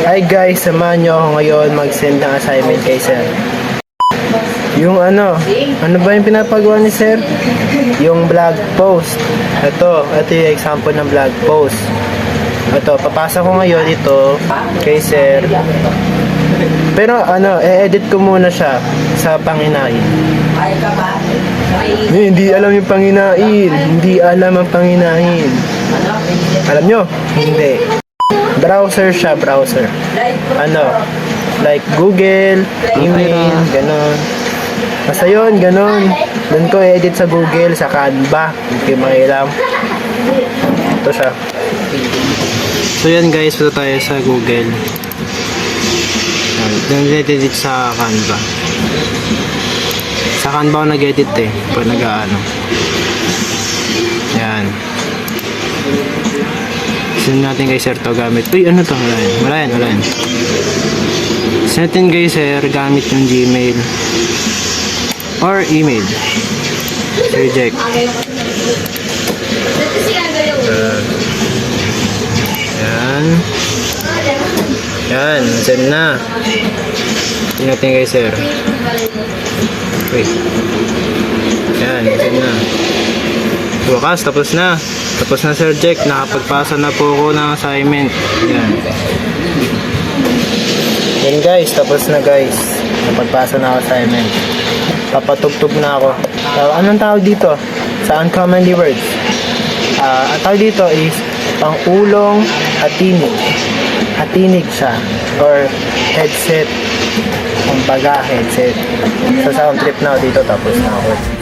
Hi guys, samahan nyo ako ngayon mag-send ng assignment kay sir. Yung ano ba yung pinapagawa ni sir? Yung blog post. Ito yung example ng blog post. Ito, papasa ko ngayon ito kay sir. Pero i-edit ko muna siya sa panginain. Hindi alam yung panginain. Hindi alam ang panginain. Alam nyo? Hindi. Browser siya, browser. Like Google, email, ganon. Basta yun, ganon. Doon ko i-edit sa Google, sa Canva. Hindi kayo makialam. Ito siya. So yan guys, punta tayo sa Google. Doon i-edit sa Canva. Sa Canva ako nag-edit pag nag-ano. Yan. Send natin kay sir to gamit. Uy, ano to? Wala yan. Send natin kay sir gamit yung Gmail or email. Reject. Yan, send na. Send natin kay sir. Wait. Yan, send na. Wakas, tapos na. Tapos na sir Jack, nakapagpasa na po ako ng assignment. Yan. Yan guys, tapos na guys. Nakapagpasa na ako assignment. Papatugtog na ako. Anong tawag dito? Sa uncommonly words. Ang tawag dito is pang-ulong hatinig. Hatinig siya. Or headset. Kumbaga headset. Sa sound trip na ako dito, tapos na ako.